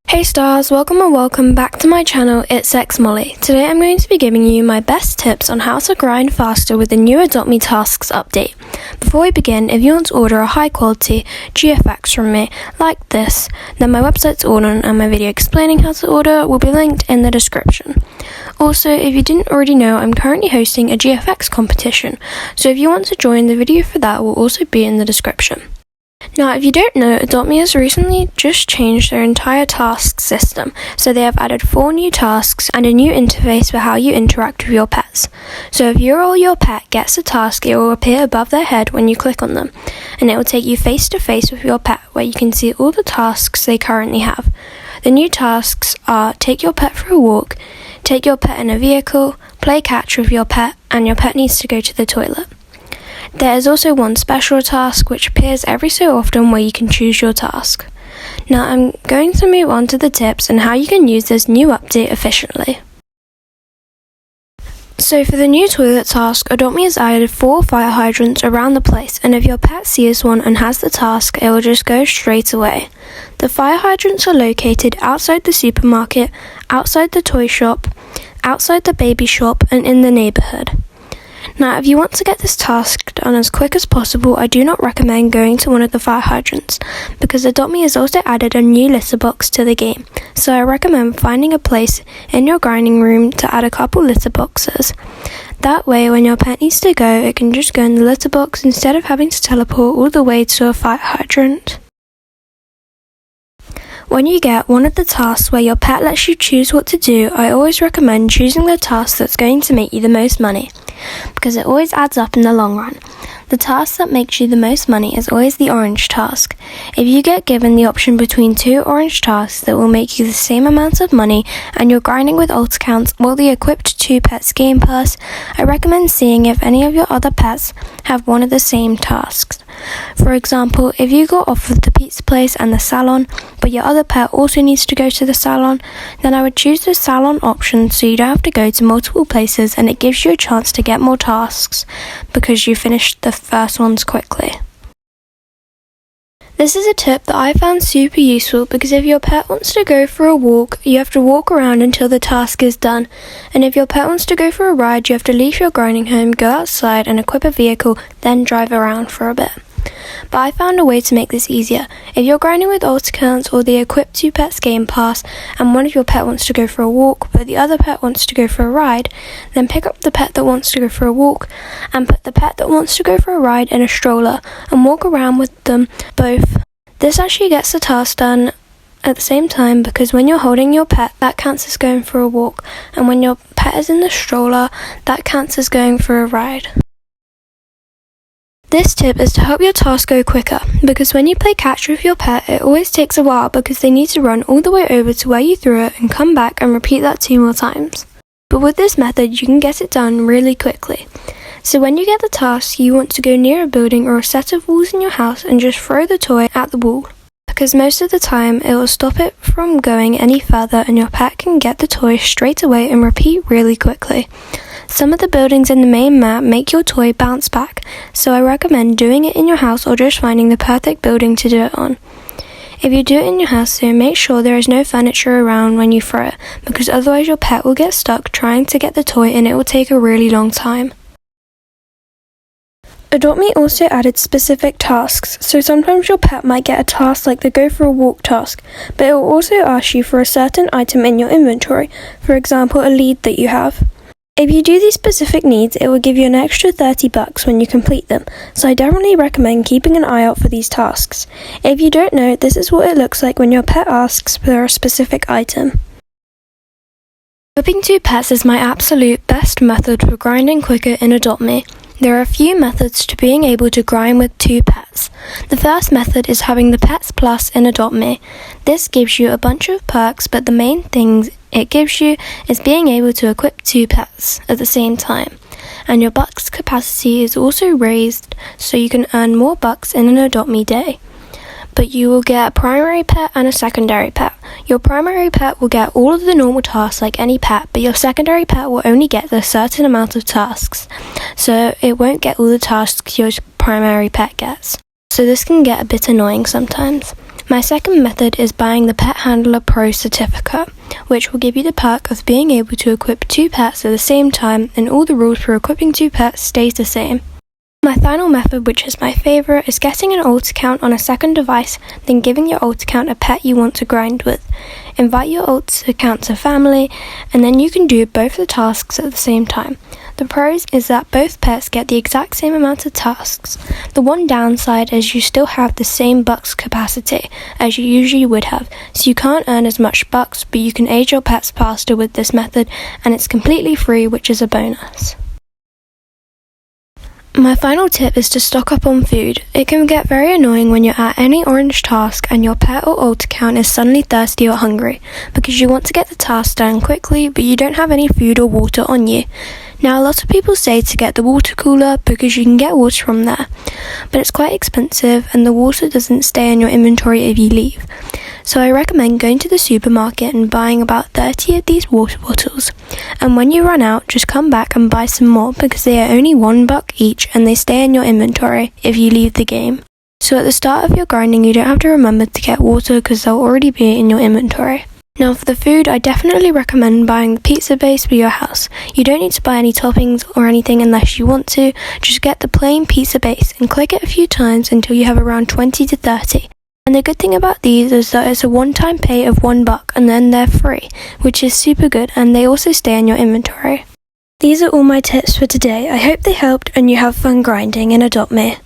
Hey stars, welcome back to my channel, Itsxmolly. Today I'm going to be giving you my best tips on how to grind faster with the new adoptme tasks update. Before we begin, if you want to order a high quality GFX from me, like this, then my website's ordered and my video explaining how to order will be linked in the description. Also, if you didn't already know, I'm currently hosting a GFX competition, so if you want to join, the video for that will also be in the description. Now, if you don't know, adoptme has recently just changed their entire task system, so they have added 4 new tasks and a new interface for how you interact with your pets. So if your pet gets a task, it will appear above their head when you click on them, and it will take you face to face with your pet where you can see all the tasks they currently have. The new tasks are take your pet for a walk, take your pet in a vehicle, play catch with your pet, and your pet needs to go to the toilet. There is also one special task which appears every so often where you can choose your task. Now I'm going to move on to the tips and how you can use this new update efficiently. So for the new toilet task, adoptme has added 4 fire hydrants around the place, and if your pet sees one and has the task, it will just go straight away. The fire hydrants are located outside the supermarket, outside the toy shop, outside the baby shop, and in the neighbourhood. Now, if you want to get this task done as quick as possible, I do not recommend going to one of the fire hydrants, because adoptme has also added a new litter box to the game, so I recommend finding a place in your grinding room to add a couple litter boxes. That way, when your pet needs to go, it can just go in the litter box instead of having to teleport all the way to a fire hydrant. When you get one of the tasks where your pet lets you choose what to do, I always recommend choosing the task that's going to make you the most money, because it always adds up in the long run. The task that makes you the most money is always the orange task. If you get given the option between 2 orange tasks that will make you the same amount of money and you're grinding with alt accounts or the equipped 2 pets game pass, I recommend seeing if any of your other pets have one of the same tasks. For example, if you go off with the pizza place and the salon, but your other pet also needs to go to the salon, then I would choose the salon option so you don't have to go to multiple places, and it gives you a chance to get more tasks because you finished the first ones quickly. This is a tip that I found super useful because if your pet wants to go for a walk, you have to walk around until the task is done, and if your pet wants to go for a ride, you have to leave your grinding home, go outside and equip a vehicle, then drive around for a bit. But I found a way to make this easier. If you're grinding with alt accounts or the equipped 2 pets game pass and one of your pet wants to go for a walk but the other pet wants to go for a ride, then pick up the pet that wants to go for a walk and put the pet that wants to go for a ride in a stroller and walk around with them both. This actually gets the task done at the same time, because when you're holding your pet, that counts as going for a walk, and when your pet is in the stroller, that counts as going for a ride. This tip is to help your task go quicker, because when you play catch with your pet, it always takes a while because they need to run all the way over to where you threw it and come back and repeat that 2 more times. But with this method, you can get it done really quickly. So when you get the task, you want to go near a building or a set of walls in your house and just throw the toy at the wall, because most of the time it will stop it from going any further and your pet can get the toy straight away and repeat really quickly. Some of the buildings in the main map make your toy bounce back, so I recommend doing it in your house or just finding the perfect building to do it on. If you do it in your house, though, make sure there is no furniture around when you throw it, because otherwise your pet will get stuck trying to get the toy and it will take a really long time. Adoptme also added specific tasks, so sometimes your pet might get a task like the go for a walk task, but it will also ask you for a certain item in your inventory, for example a lead that you have. If you do these specific needs, it will give you an extra $30 when you complete them, so I definitely recommend keeping an eye out for these tasks. If you don't know, this is what it looks like when your pet asks for a specific item. Equipping 2 pets is my absolute best method for grinding quicker in adoptme. There are a few methods to being able to grind with 2 pets. The first method is having the Pets Plus in adoptme. This gives you a bunch of perks, but the main things it gives you is being able to equip 2 pets at the same time. And your bucks capacity is also raised, so you can earn more bucks in an adoptme day. But you will get a primary pet and a secondary pet. Your primary pet will get all of the normal tasks like any pet, but your secondary pet will only get a certain amount of tasks, so it won't get all the tasks your primary pet gets. So this can get a bit annoying sometimes. My second method is buying the Pet Handler Pro certificate, which will give you the perk of being able to equip 2 pets at the same time, and all the rules for equipping 2 pets stays the same. My final method, which is my favourite, is getting an alt account on a second device, then giving your alt account a pet you want to grind with. Invite your alt account to family, and then you can do both the tasks at the same time. The pros is that both pets get the exact same amount of tasks. The one downside is you still have the same bucks capacity as you usually would have, so you can't earn as much bucks, but you can age your pets faster with this method, and it's completely free, which is a bonus. My final tip is to stock up on food. It can get very annoying when you're at any orange task and your pet or alt account is suddenly thirsty or hungry, because you want to get the task done quickly but you don't have any food or water on you. Now, a lot of people say to get the water cooler because you can get water from there, but it's quite expensive and the water doesn't stay in your inventory if you leave. So I recommend going to the supermarket and buying about 30 of these water bottles, and when you run out, just come back and buy some more because they are only $1 each and they stay in your inventory if you leave the game. So at the start of your grinding, you don't have to remember to get water because they'll already be in your inventory. Now for the food, I definitely recommend buying the pizza base for your house. You don't need to buy any toppings or anything unless you want to, just get the plain pizza base and click it a few times until you have around 20 to 30. And the good thing about these is that it's a one-time pay of $1 and then they're free, which is super good, and they also stay in your inventory. These are all my tips for today. I hope they helped and you have fun grinding in Adopt Me.